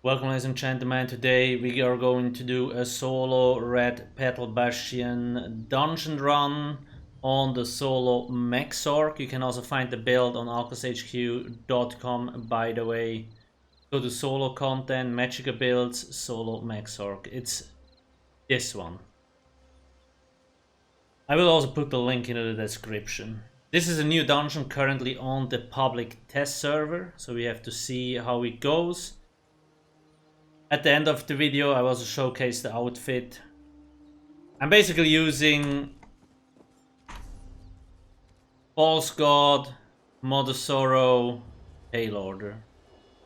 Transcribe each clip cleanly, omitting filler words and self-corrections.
Welcome, ladies and gentlemen. Today we are going to do a solo Red Petal Bastion dungeon run on the solo Max Orc. You can also find the build on alcasthq.com, by the way. Go to solo content, Magica builds, solo Max Orc. It's this one. I will also put the link into the description. This is a new dungeon currently on the public test server, so we have to see how it goes. At the end of the video, I will also showcase the outfit. I'm basically using False God, Mother Sorrow, Hail Order,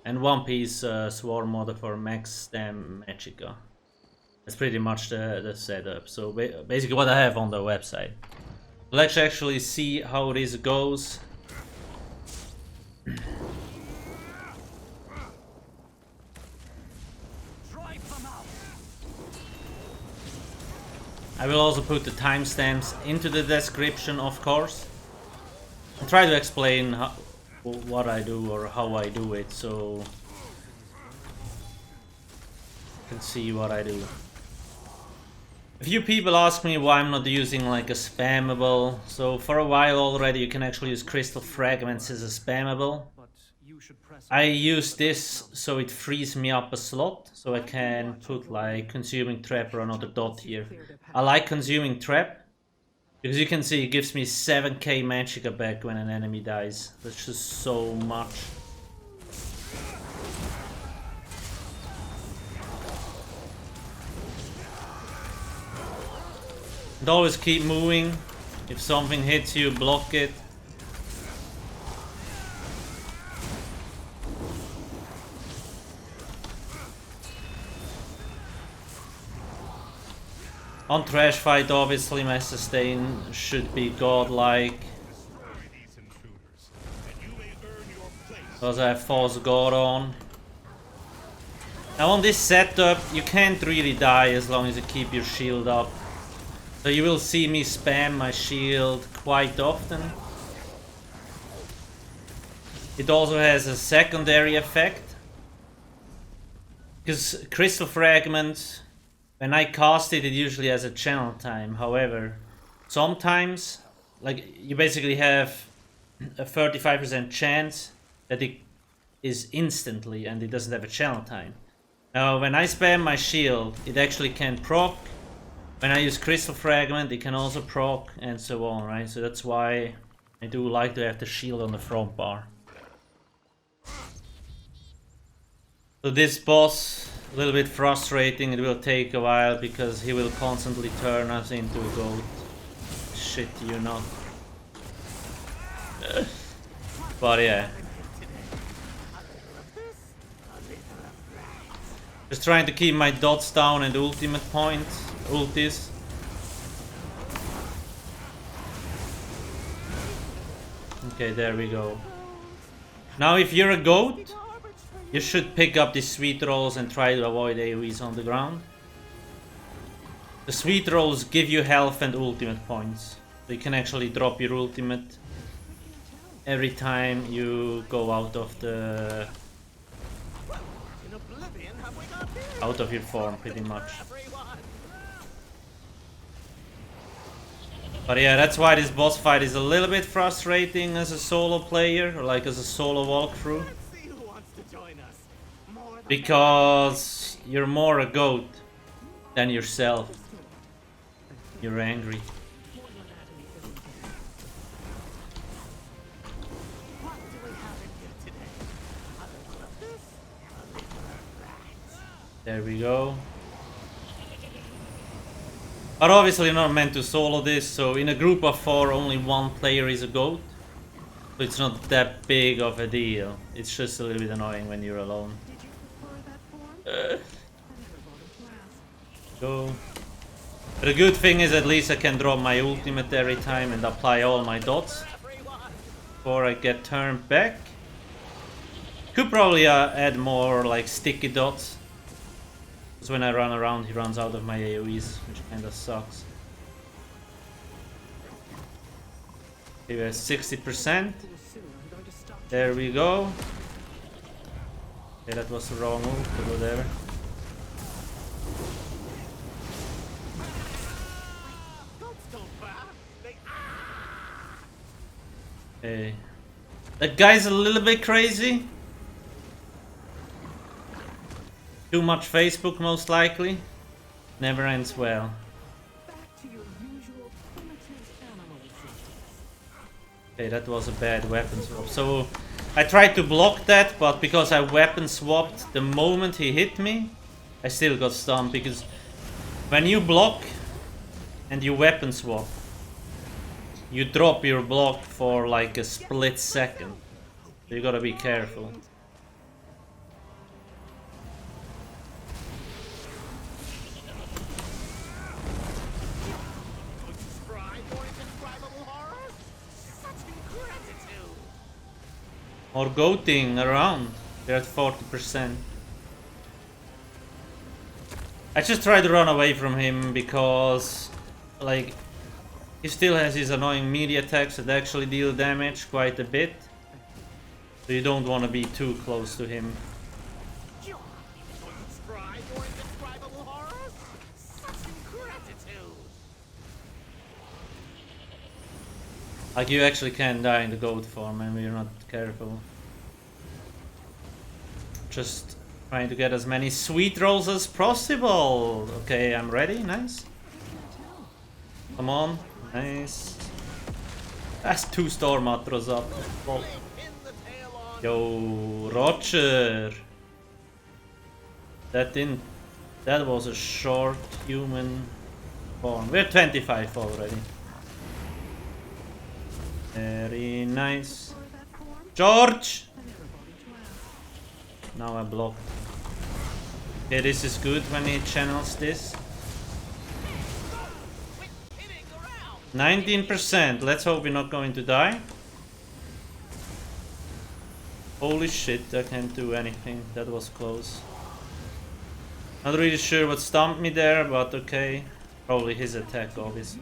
and one piece Swarm Mother for Max Stem Magica. That's pretty much the setup. So basically what I have on the website. Let's actually see how this goes. I will also put the timestamps into the description, of course. I'll try to explain what I do or how I do it, so you can see what I do. A few people ask me why I'm not using like a spammable. So for a while already you can actually use crystal fragments as a spammable. I use this so it frees me up a slot, so I can put like consuming trap or another dot here. I like consuming trap because you can see it gives me 7k magicka back when an enemy dies. That's just so much. And always keep moving. If something hits you, block it. On trash fight, obviously my sustain should be godlike, because I have False God on. Now on this setup you can't really die as long as you keep your shield up. So you will see me spam my shield quite often. It also has a secondary effect, because Crystal Fragment, when I cast it, it usually has a channel time. However, sometimes, like, you basically have a 35% chance that it is instantly and it doesn't have a channel time. Now, when I spam my shield, it actually can proc. When I use Crystal Fragment, it can also proc, and so on, right? So that's why I do like to have the shield on the front bar. So this boss, a little bit frustrating. It will take a while because he will constantly turn us into a goat. Shit you not. But yeah. Just trying to keep my dots down and ultimate point. Ultis. Okay, there we go. Now if you're a goat, you should pick up the sweet rolls and try to avoid AoEs on the ground. The sweet rolls give you health and ultimate points. So you can actually drop your ultimate every time you go out of the... out of your form, pretty much. But yeah, that's why this boss fight is a little bit frustrating as a solo player, or like as a solo walkthrough. Because you're more a goat than yourself. You're angry. There we go. But obviously you're not meant to solo this, so in a group of 4 only one player is a goat. So it's not that big of a deal. It's just a little bit annoying when you're alone. Go. But the good thing is at least I can drop my ultimate every time and apply all my dots before I get turned back. Could probably add more like sticky dots. Because when I run around he runs out of my AoEs, which kinda sucks. Okay, we have 60%. There we go. Okay, that was the wrong move, but whatever. Okay. That guy's a little bit crazy. Too much Facebook, most likely. Never ends well. Okay, that was a bad weapon swap. So I tried to block that, but because I weapon swapped the moment he hit me, I still got stunned. Because when you block and you weapon swap, you drop your block for like a split second. So you gotta be careful. Or goating around. They're at 40%. I just tried to run away from him because, like, he still has his annoying melee attacks that actually deal damage quite a bit. So you don't want to be too close to him. Like, you actually can die in the goat form and we're not careful. Just trying to get as many sweet rolls as possible. Okay, I'm ready. Nice. Come on. Nice. That's 2 Storm Atros up. Oh. Yo, Roger. That was a short human form. We're 25 already. Very nice. George! Now I blocked. Okay, this is good when he channels this. 19%. Let's hope we're not going to die. Holy shit, I can't do anything. That was close. Not really sure what stumped me there, but okay. Probably his attack, obviously.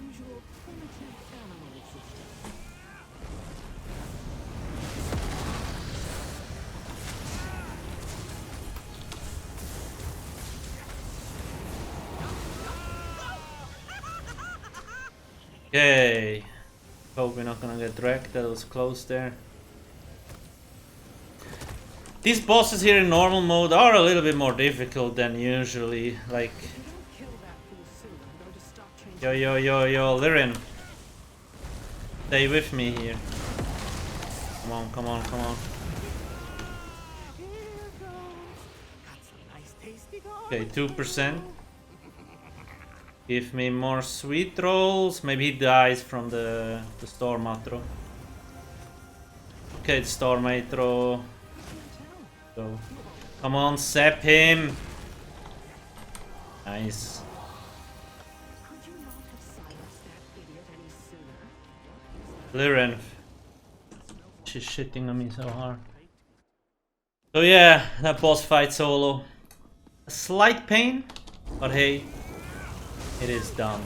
Okay. Hope we're not gonna get wrecked. That was close there. These bosses here in normal mode are a little bit more difficult than usually. Like, yo, Lyrin. Stay with me here. Come on, come on, come on. Okay, 2%. Give me more sweet rolls. Maybe he dies from the Storm Atro. Okay, the Storm Atro. Go. Come on, sap him. Nice. Lyrin. She's shitting on me so hard. So yeah, that boss fight solo. A slight pain, but hey, it is done.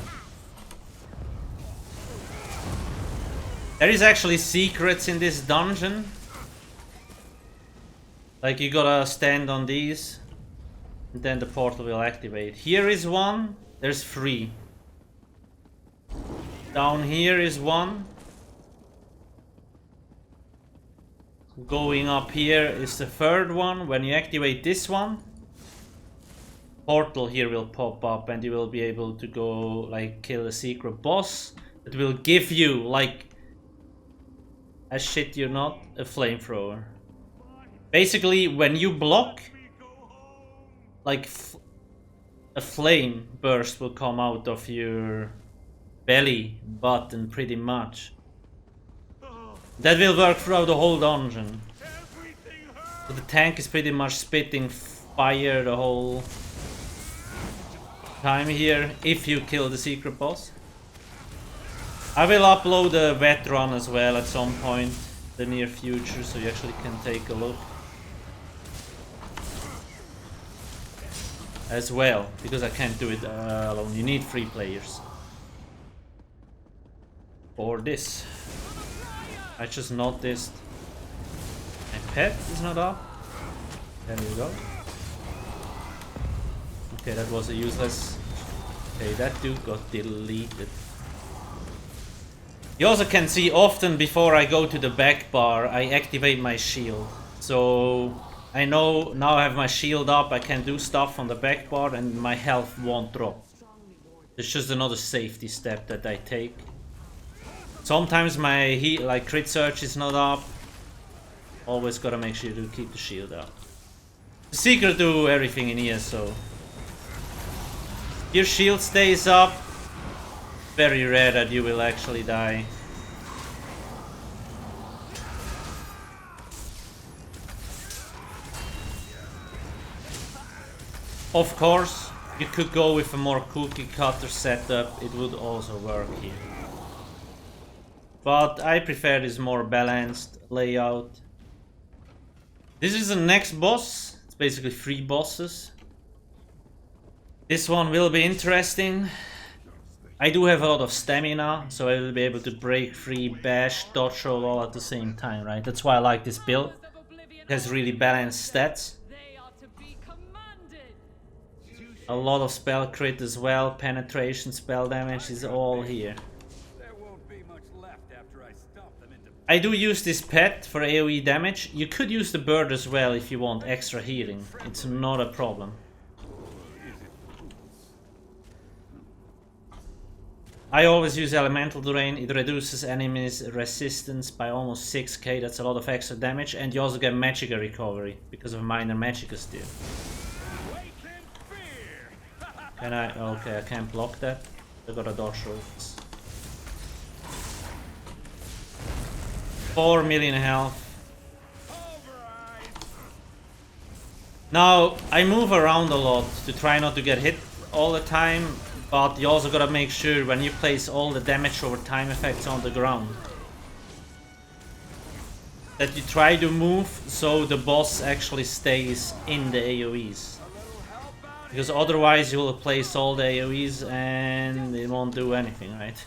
There is actually secrets in this dungeon. Like, you gotta stand on these, and then the portal will activate. Here is one, there's 3. Down here is one. Going up here is the 3rd one. When you activate this one, portal here will pop up and you will be able to go, like, kill a secret boss that will give you, like, I shit you not, a flamethrower. Basically, when you block, like, a flame burst will come out of your belly button, pretty much. That will work throughout the whole dungeon. So the tank is pretty much spitting fire the whole time here, if you kill the secret boss. I will upload a vet run as well at some point in the near future, so you actually can take a look. As well, because I can't do it alone. You need 3 players for this. I just noticed my pet is not up. There you go. Okay, that was a useless. Okay, that dude got deleted. You also can see often before I go to the back bar, I activate my shield. So I know now I have my shield up, I can do stuff on the back bar and my health won't drop. It's just another safety step that I take. Sometimes my heat, like crit search, is not up. Always gotta make sure to keep the shield up. The secret to everything in ESO. Your shield stays up. Very rare that you will actually die. Of course, you could go with a more cookie cutter setup, it would also work here. But I prefer this more balanced layout. This is the next boss. It's basically 3 bosses. This one will be interesting. I do have a lot of stamina, so I will be able to break free, bash, dodge roll all at the same time, right? That's why I like this build. It has really balanced stats. A lot of spell crit as well, penetration, spell damage is all here. I do use this pet for AoE damage. You could use the bird as well if you want extra healing. It's not a problem. I always use Elemental Drain. It reduces enemies' resistance by almost 6k. That's a lot of extra damage. And you also get Magicka recovery because of minor Magicka steal. Can I? Okay, I can't block that. I got a dodge roll. 4 million health. Now, I move around a lot to try not to get hit all the time. But you also gotta make sure when you place all the damage over time effects on the ground that you try to move so the boss actually stays in the AoEs. Because otherwise you will place all the AoEs and it won't do anything, right?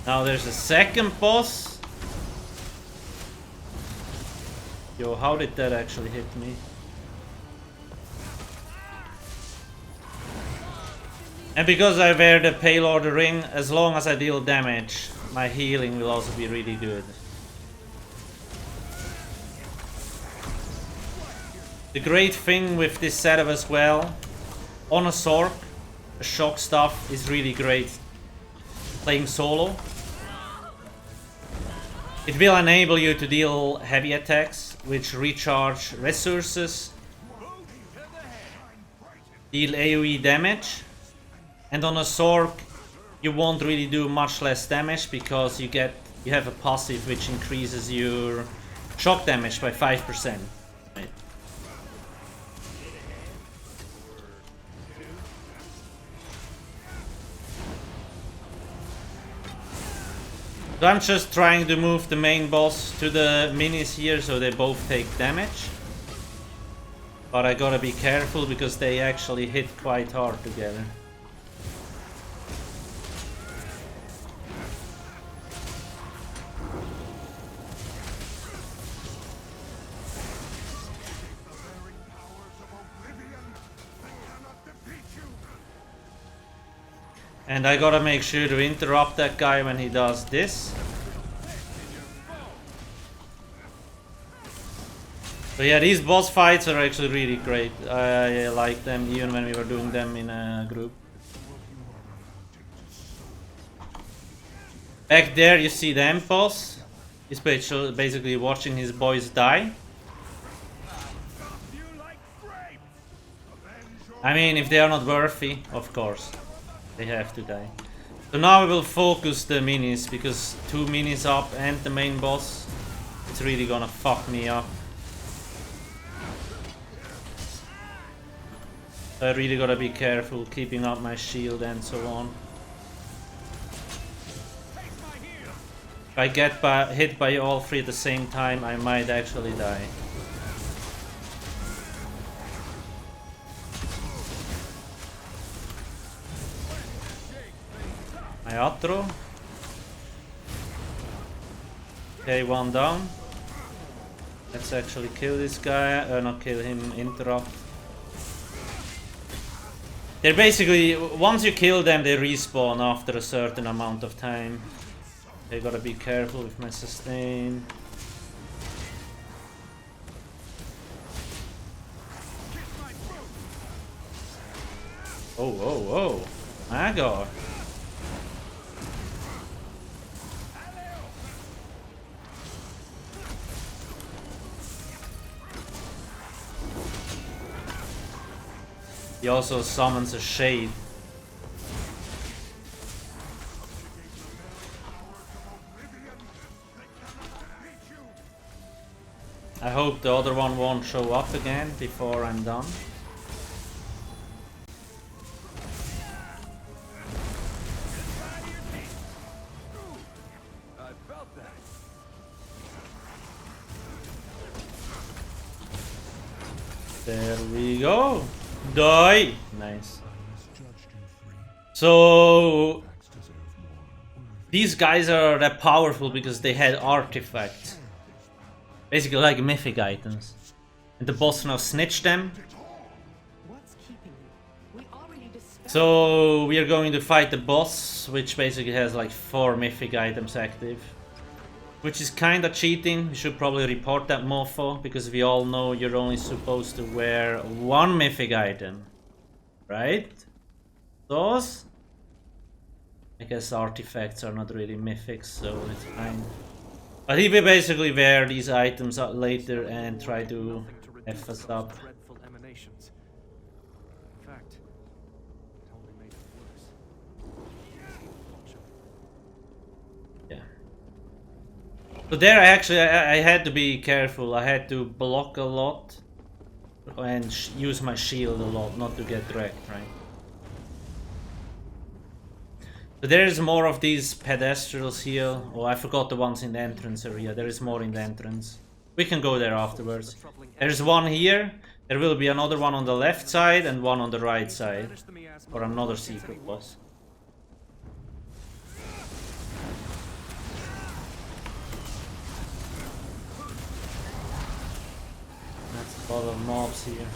Now there's a second boss. Yo, how did that actually hit me? And because I wear the Payload ring, as long as I deal damage, my healing will also be really good. The great thing with this setup as well, on a Sorc, the shock stuff is really great playing solo. It will enable you to deal heavy attacks, which recharge resources, deal AoE damage. And on a Sorc, you won't really do much less damage because you have a passive which increases your shock damage by 5%. Right? So I'm just trying to move the main boss to the minis here so they both take damage. But I gotta be careful because they actually hit quite hard together. And I gotta make sure to interrupt that guy when he does this. So yeah, these boss fights are actually really great. I like them even when we were doing them in a group. Back there you see the Endboss. He's basically watching his boys die. I mean, if they are not worthy, of course. They have to die. So now we will focus the minis, because 2 minis up and the main boss, it's really gonna fuck me up. I really gotta be careful keeping up my shield and so on. If I get hit by all 3 at the same time, I might actually die. My outro. Okay, 1 down. Let's actually kill this guy, not kill him, interrupt. They're basically, once you kill them, they respawn after a certain amount of time. I gotta be careful with my sustain. Oh, oh, oh. My god. He also summons a shade. I hope the other one won't show up again before I'm done. There we go. Die! Nice. So these guys are that powerful because they had artifacts. Basically like mythic items. And the boss now snitched them. So we are going to fight the boss, which basically has like 4 mythic items active. Which is kinda cheating. We should probably report that mofo, because we all know you're only supposed to wear 1 mythic item. Right? Those? I guess artifacts are not really mythics, so it's fine. But he will basically wear these items out later and try to F us up. Yeah. So there I had to be careful. I had to block a lot and use my shield a lot, not to get wrecked, right? So there is more of these pedestals here. Oh, I forgot the ones in the entrance area. There is more in the entrance. We can go there afterwards. There's one here. There will be another one on the left side and one on the right side. For another secret boss. That's a lot of mobs here.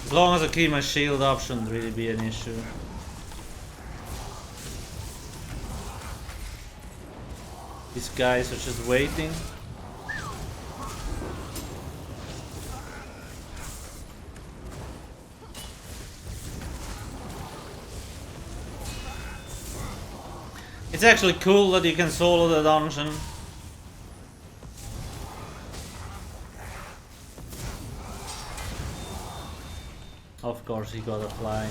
As long as I keep my shield up, shouldn't really be an issue. These guys are just waiting. It's actually cool that you can solo the dungeon. Of course, he gotta fly.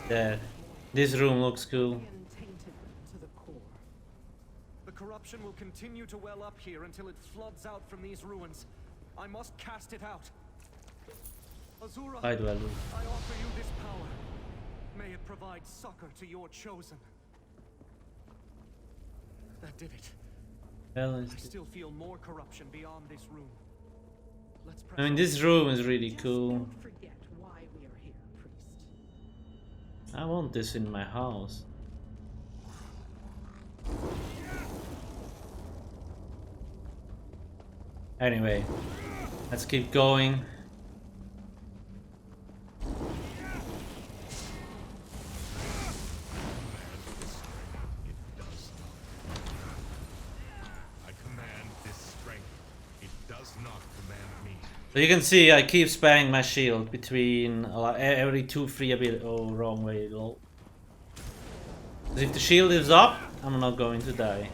Dead. This room looks cool. The corruption will continue to well up here until it floods out from these ruins. I must cast it out. Azura, I offer you this power. May it provide succor to your chosen. That did it. I still feel more corruption beyond this room. I mean, this room is really cool. I want this in my house. Anyway, let's keep going. So you can see I keep spamming my shield between every 2-3 ability. Oh, wrong way, lol. Because if the shield is up, I'm not going to die.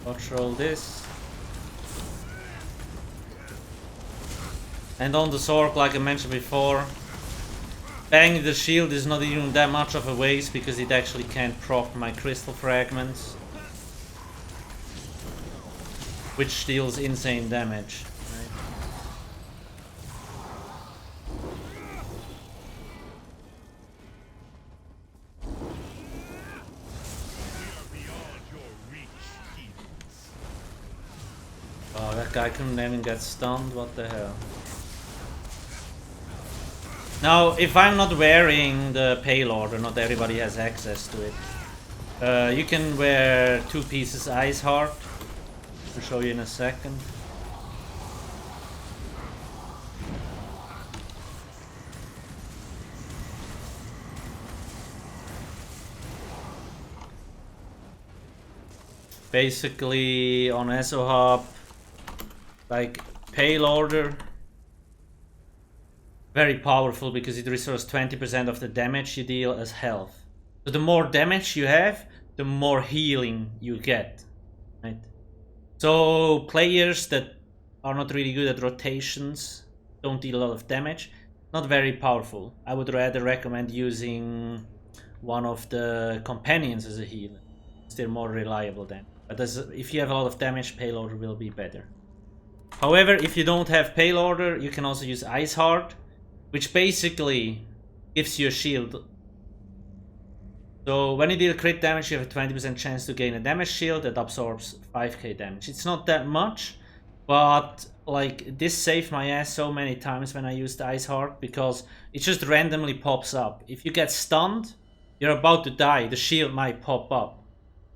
Watch roll this. And on the sword, like I mentioned before, banging the shield is not even that much of a waste because it actually can't proc my crystal fragments, which deals insane damage. guy couldn't even get stunned, what the hell. Now, if I'm not wearing the Pale Order, not everybody has access to it. You can wear 2 pieces Ice Heart. I'll show you in a second. Basically, on ESO Hub, like Pale Order, very powerful because it restores 20% of the damage you deal as health. So the more damage you have, the more healing you get, right? So players that are not really good at rotations, don't deal a lot of damage, not very powerful. I would rather recommend using one of the companions as a healer. They're more reliable then. But if you have a lot of damage, Pale Order will be better. However, if you don't have Pale Order, you can also use Ice Heart, which basically gives you a shield. So when you deal crit damage, you have a 20% chance to gain a damage shield that absorbs 5k damage. It's not that much, but like this saved my ass so many times when I used Ice Heart, because it just randomly pops up. If you get stunned, you're about to die, the shield might pop up,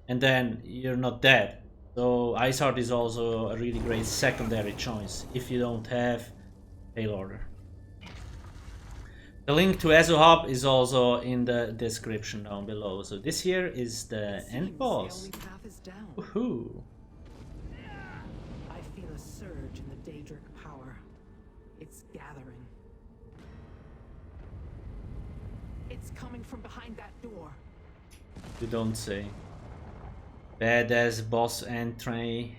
and then you're not dead. So Ice Heart is also a really great secondary choice if you don't have Pale Order. The link to ESO Hub is also in the description down below. So this here is the Endboss. Woohoo! I feel a surge in the Daedric power. It's gathering. It's coming from behind that door. You don't say. Badass boss entry.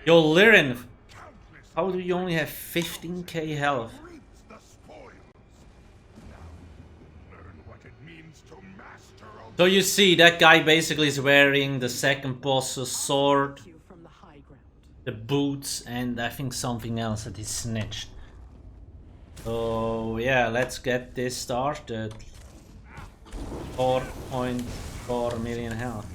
Yo, Liren! How do you only have 15k health? So you see, that guy basically is wearing the second boss's sword, the boots, and I think something else that he snitched. So yeah, let's get this started. 4.4 million health.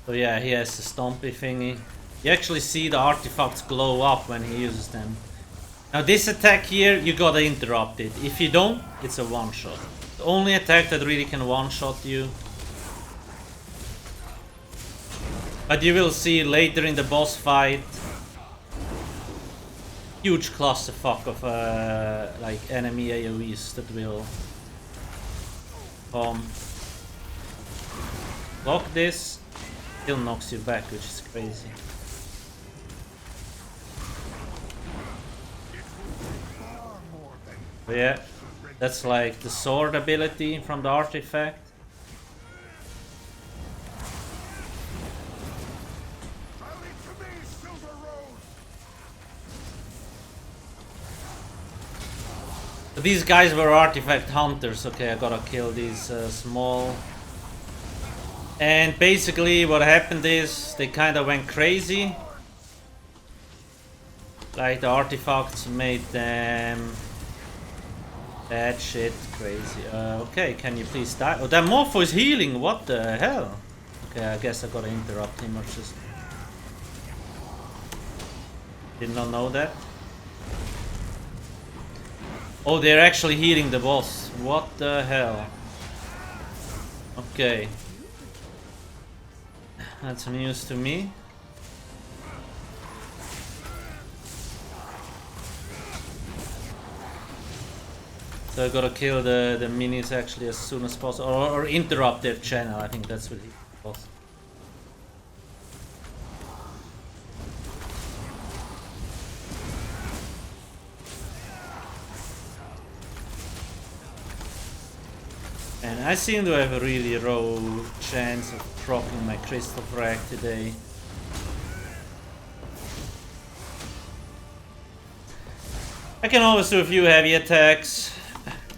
So yeah, he has the stompy thingy. You actually see the artifacts glow up when he uses them. Now this attack here, you gotta interrupt it. If you don't, it's a one-shot. The only attack that really can one-shot you. But you will see later in the boss fight, huge clusterfuck of like enemy AoEs that will come. Block this, still knocks you back, which is crazy. But yeah, that's like the sword ability from the artifact. So these guys were artifact hunters. Okay, I gotta kill these small. And basically what happened is they kind of went crazy. Like the artifacts made them bad shit crazy. Okay, can you please die? Oh, that Morpho is healing. What the hell? Okay, I guess I gotta interrupt him or just... Did not know that. Oh, they're actually healing the boss. What the hell? Okay. That's news to me. So I gotta kill the minis actually as soon as possible, or interrupt their channel. I think that's what he was. And I seem to have a really low chance of proccing my crystal frag today. I can always do a few heavy attacks.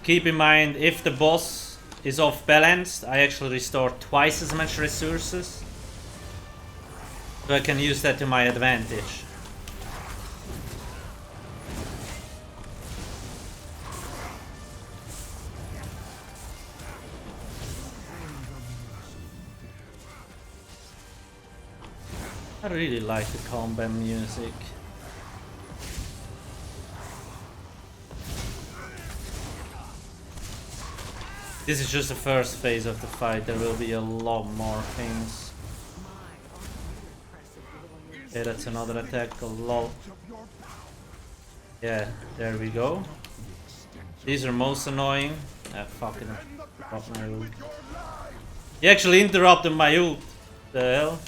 Keep in mind, if the boss is off balanced, I actually restore twice as much resources. So I can use that to my advantage. I really like the combat music. This is just the first phase of the fight. There will be a lot more things. Okay, that's another attack. A lot. Yeah, there we go. These are most annoying. Ah, fucking interrupt my ult. He actually interrupted my ult. The hell?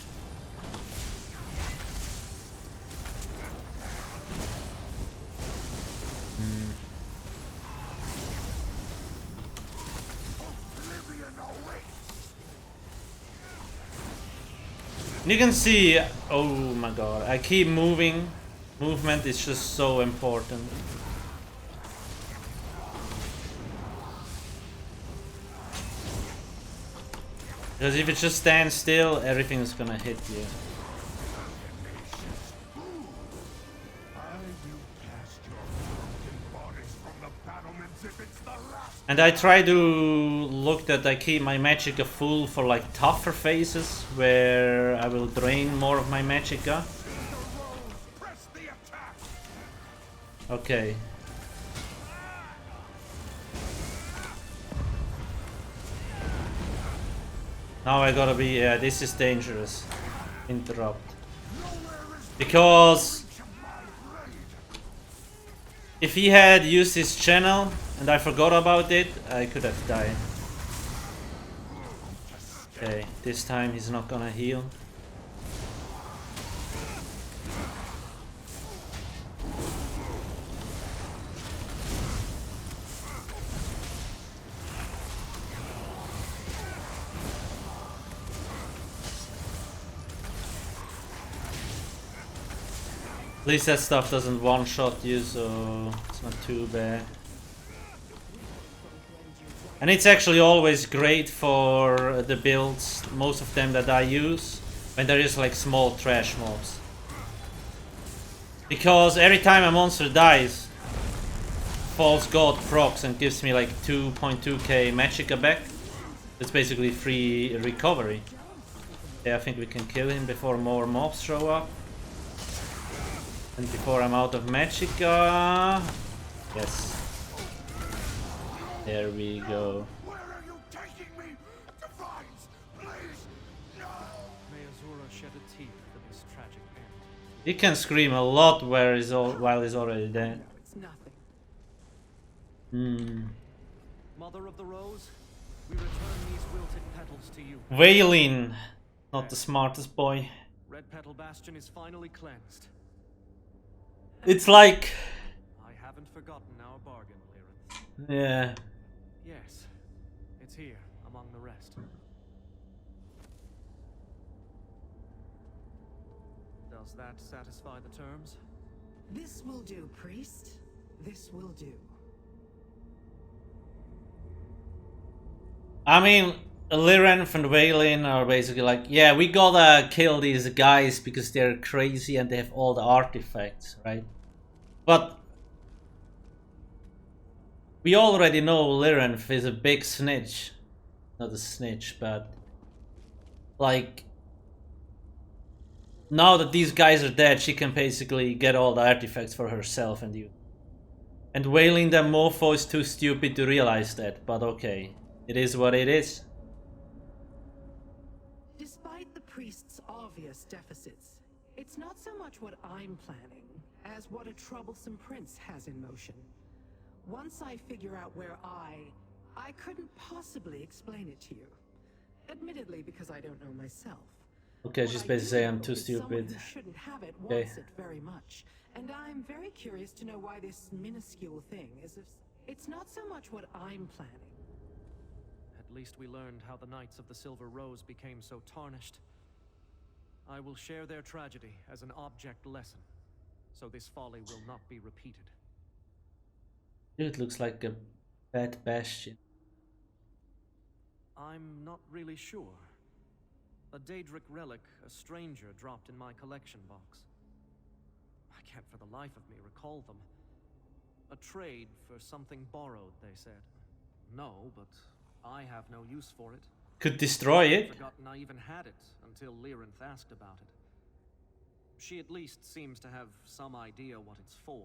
You can see, oh my god, I keep moving. Movement is just so important. Because if it just stands still, everything is gonna hit you. And I try to look that I keep my magicka full for like tougher phases, where I will drain more of my magicka. Okay. Now I gotta be, yeah, this is dangerous. Interrupt. Because if he had used his channel and I forgot about it, I could have died. Okay, this time he's not gonna heal. At least that stuff doesn't one-shot you, so it's not too bad. And it's actually always great for the builds, most of them that I use, when there is like small trash mobs. Because every time a monster dies, False God procs and gives me like 2.2k magicka back. It's basically free recovery. Yeah, I think we can kill him before more mobs show up. And before I'm out of magicka. Yes. There we go. Where are you taking me? Divines, please, no! May Azura shed a tear for this tragic end. He can scream a lot while he's already dead. It's nothing. Mother of the Rose, we return these wilted petals to you. Wailing, not the smartest boy. Red Petal Bastion is finally cleansed. It's like, I haven't forgotten our bargain, Lyran. yeah. Yes, it's here, among the rest. Does that satisfy the terms? This will do, priest. This will do. I mean, Lyran and Wailing are basically like, yeah, we gotta kill these guys because they're crazy and they have all the artifacts, right? But we already know Lyran is a big snitch. Not a snitch, but like, now that these guys are dead, she can basically get all the artifacts for herself and you. And Wailing the mofo is too stupid to realize that, but okay. It is what it is. Despite the priest's obvious deficits, it's not so much what I'm planning as what a troublesome prince has in motion. Once I figure out where I couldn't possibly explain it to you. Admittedly, because I don't know myself. Okay, she's basically saying I'm too stupid. Who shouldn't have it Okay. wants it very much. And I'm very curious to know why this minuscule thing is if it's not so much what I'm planning. At least we learned how the Knights of the Silver Rose became so tarnished. I will share their tragedy as an object lesson, so this folly will not be repeated. It looks like a bad bastion. I'm not really sure. A Daedric relic a stranger dropped in my collection box. I can't for the life of me recall them. A trade for something borrowed, they said. No, but I have no use for it. Could destroy it. I'd forgotten I even had it until Lyran asked about it. She at least seems to have some idea what it's for.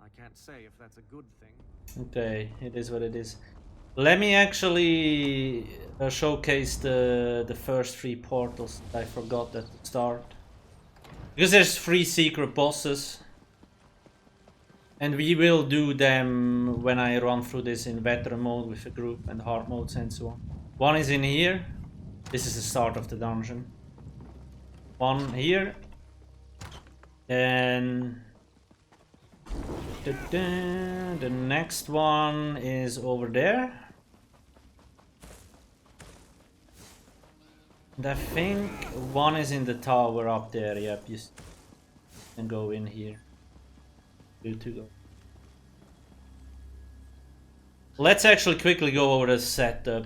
I can't say if that's a good thing. Okay, it is what it is. Let me actually showcase the first 3 portals that I forgot at the start. Because there's 3 secret bosses. And we will do them when I run through this in veteran mode with a group and hard modes and so on. One is in here. This is the start of the dungeon. One here. Then the next one is over there. And I think one is in the tower up there. Yep, you can go in here. Good to go. Let's actually quickly go over the setup.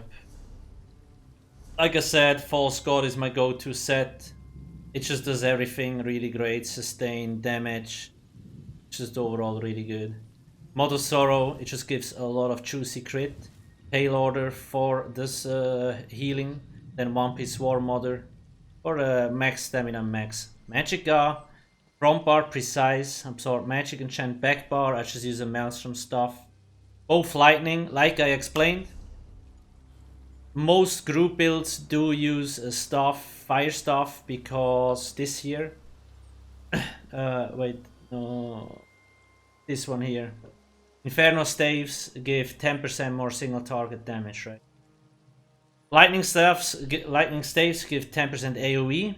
Like I said, False God is my go-to set. It just does everything really great. Sustain, damage. Just overall really good. Mod of Sorrow, it just gives a lot of juicy crit. Pale Order for this healing. Then One Piece War Mother for max stamina, max Magicka. Front bar, precise, absorb magic, enchant back bar. I just use a Maelstrom stuff. Both lightning, like I explained. Most group builds do use a staff, fire staff, because this here. Wait, no. This one here. Inferno staves give 10% more single target damage, right? Lightning staves give 10% AoE.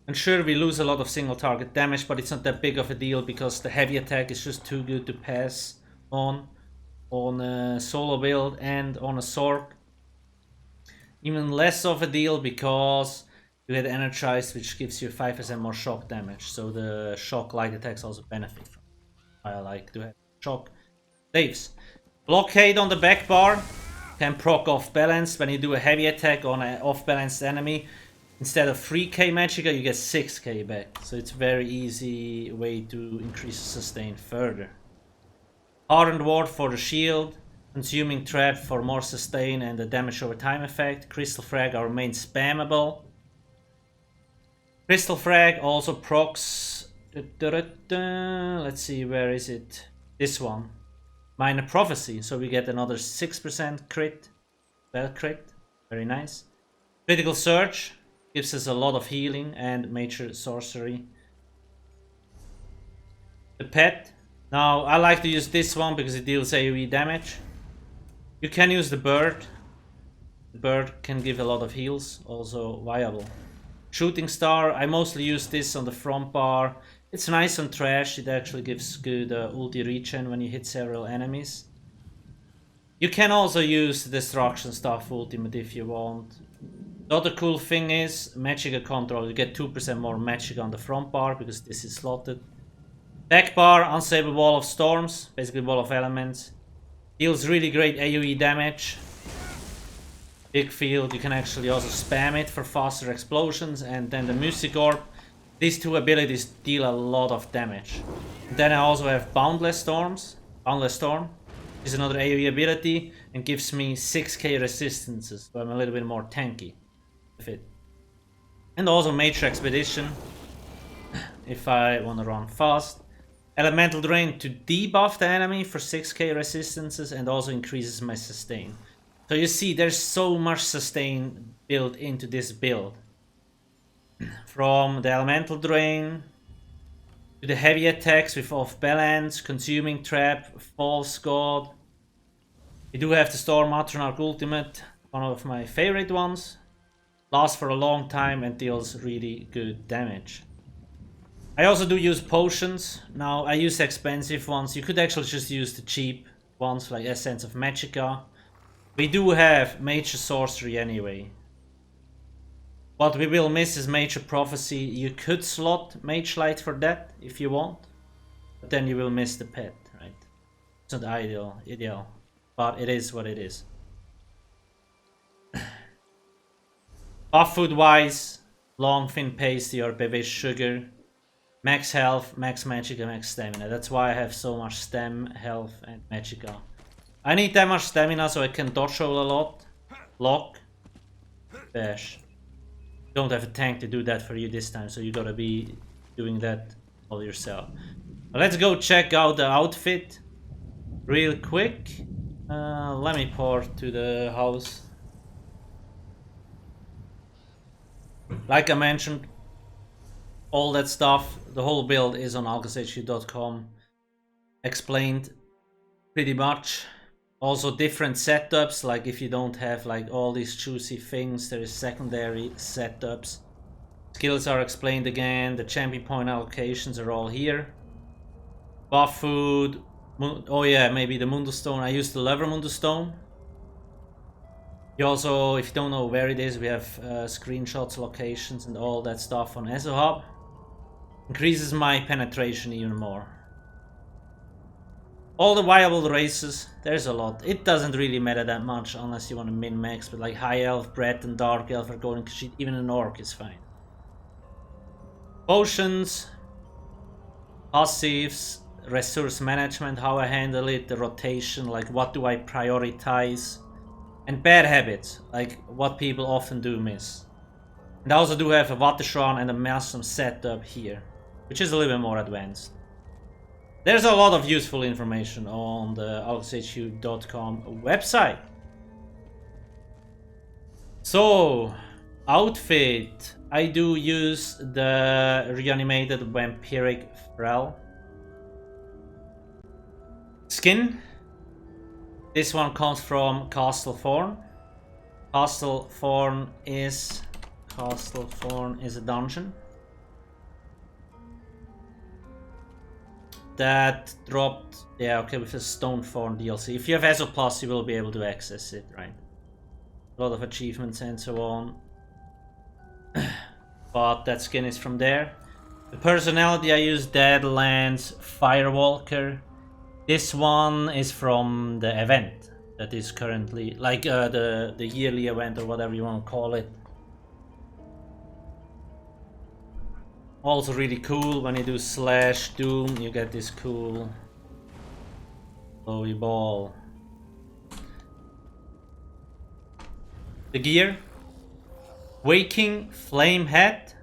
And sure, we lose a lot of single target damage, but it's not that big of a deal because the heavy attack is just too good to pass on a solo build and on a Sorc. Even less of a deal because you get energized, which gives you 5% more shock damage. So the shock light attacks also benefit from it. I like to have shock saves. Blockade on the back bar can proc off balance. When you do a heavy attack on an off balanced enemy, instead of 3k Magicka, you get 6k back. So it's a very easy way to increase the sustain further. Hardened Ward for the shield. Consuming Trap for more sustain and the damage over time effect. Crystal Frag are main spammable. Crystal Frag also procs. Let's see, where is it? This one. Minor Prophecy. So we get another 6% crit. Spell crit. Very nice. Critical Surge. Gives us a lot of healing and major sorcery. The pet. Now I like to use this one because it deals AoE damage. You can use the bird. The bird can give a lot of heals, also viable. Shooting Star, I mostly use this on the front bar. It's nice on trash, it actually gives good ulti regen when you hit several enemies. You can also use the Destruction Staff ultimate if you want. The other cool thing is Magicka control. You get 2% more Magicka on the front bar because this is slotted. Back bar, Unstable Wall of Storms, basically Wall of Elements. Deals really great AoE damage. Big field, you can actually also spam it for faster explosions. And then the Music Orb. These two abilities deal a lot of damage. And then I also have Boundless Storms. Boundless Storm is another AoE ability and gives me 6k resistances, so I'm a little bit more tanky with it. And also Major Expedition, if I want to run fast. Elemental Drain to debuff the enemy for 6k resistances and also increases my sustain. So you see there's so much sustain built into this build. From the Elemental Drain to the heavy attacks with off balance, Consuming Trap, False God. We do have the Storm Atronach ultimate, one of my favorite ones. Lasts for a long time and deals really good damage. I also do use potions. Now I use expensive ones. You could actually just use the cheap ones like Essence of Magicka. We do have Major Sorcery anyway. What we will miss is Major Prophecy. You could slot Mage Light for that if you want. But then you will miss the pet, right? It's not ideal, but it is what it is. Buff food wise, long thin pasty or bevish sugar. Max health, max Magicka, max stamina. That's why I have so much stam, health and Magicka. I need that much stamina so I can dodge roll a lot. Lock. Bash. don't have a tank to do that for you this time, so you gotta be doing that all yourself. Let's go check out the outfit real quick. Let me port to the house. Like I mentioned, all that stuff, the whole build is on alcasthq.com. Explained pretty much. Also different setups, like if you don't have like all these juicy things, there is secondary setups. Skills are explained again, the champion point allocations are all here. Buff food, oh yeah, maybe the Mundo Stone, I used the Lever Mundo Stone. You also, if you don't know where it is, we have screenshots, locations and all that stuff on ESO Hub. Increases my penetration even more. All the viable races, there's a lot. It doesn't really matter that much unless you want to min-max, but like High Elf, Bread and Dark Elf are going to shit, even an Orc is fine. Potions, passives, resource management, how I handle it, the rotation, like what do I prioritize, and bad habits, like what people often do miss. And I also do have a Watershran and a Maelstrom setup here, which is a little bit more advanced. There's a lot of useful information on the alcasthq.com website. So, outfit. I do use the reanimated vampiric Thrall skin. This one comes from Castle Thorn. Castle Thorn is a dungeon that dropped, yeah, okay, with a Stonethorn DLC. If you have ESO Plus, you will be able to access it, right? A lot of achievements and so on. But that skin is from there. The personality I use, Deadlands Firewalker. This one is from the event that is currently, like the yearly event or whatever you want to call it. Also really cool, when you do /Doom, you get this cool glowy ball. The gear, Waking Flame hat.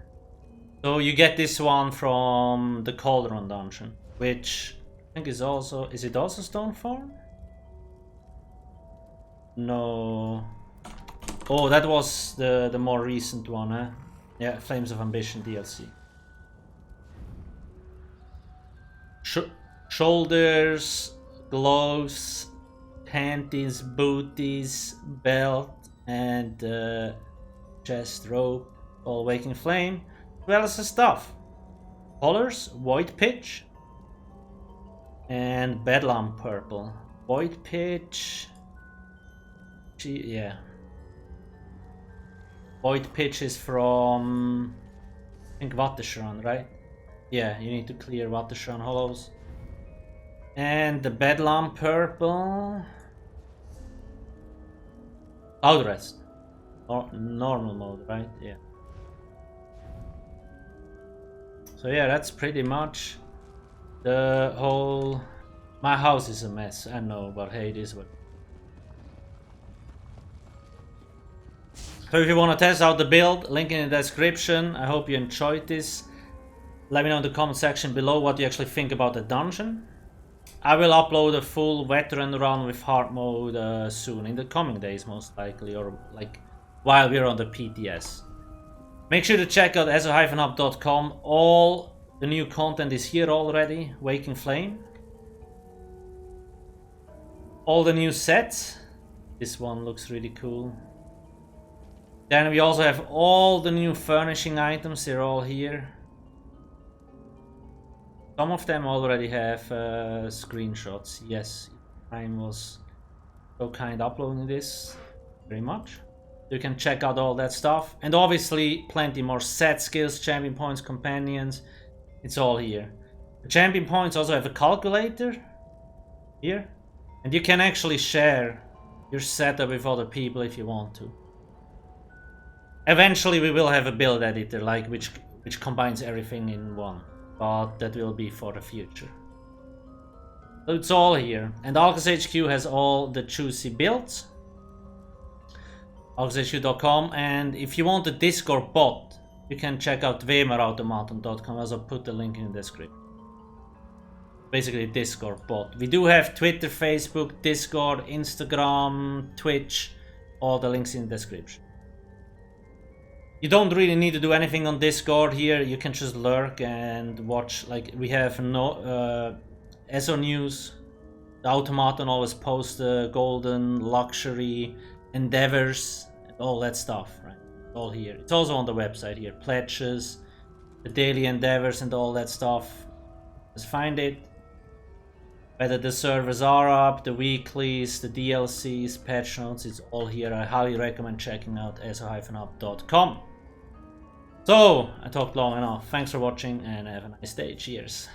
So you get this one from the Cauldron dungeon, which I think is also, is it also Stonethorn? No. Oh, that was the more recent one, huh? Yeah, Flames of Ambition DLC. Shoulders, gloves, panties, booties, belt, and chest rope, all Waking Flame, as well as the stuff. Colors, Void Pitch and Bedlam Purple. Void Pitch, yeah. Void Pitch is from, I think, Watershran, right? Yeah, you need to clear Watershran hollows. And the Bedlam Purple, Outrest, or normal mode, right? Yeah. So yeah, that's pretty much the whole. My house is a mess, I know, but hey, it is what. So if you want to test out the build, link in the description. I hope you enjoyed this. Let me know in the comment section below what you actually think about the dungeon. I will upload a full veteran run with hard mode soon, in the coming days most likely, or like while we're on the PTS. Make sure to check out eso-hub.com. All the new content is here already. Waking Flame. All the new sets. This one looks really cool. Then we also have all the new furnishing items. They're all here. Some of them already have screenshots. Yes, Prime was so kind uploading this. Very much. You can check out all that stuff. And obviously plenty more set skills, champion points, companions. It's all here. The champion points also have a calculator here. And you can actually share your setup with other people if you want to. Eventually we will have a build editor, like which combines everything in one. But that will be for the future. So it's all here. And AlcasthQ has all the juicy builds. alcasthq.com, and if you want the Discord bot, you can check out wemerautomaton.com. I'll also put the link in the description. Basically Discord bot. We do have Twitter, Facebook, Discord, Instagram, Twitch, all the links in the description. You don't really need to do anything on Discord here. You can just lurk and watch. Like, we have no ESO news. The Automaton always posts the golden luxury endeavors and all that stuff, right? All here. It's also on the website here. Pledges, the daily endeavors and all that stuff. Just find it. Whether the servers are up, the weeklies, the DLCs, patch notes, it's all here. I highly recommend checking out eso-up.com. So, I talked long enough. Thanks for watching and have a nice day. Cheers.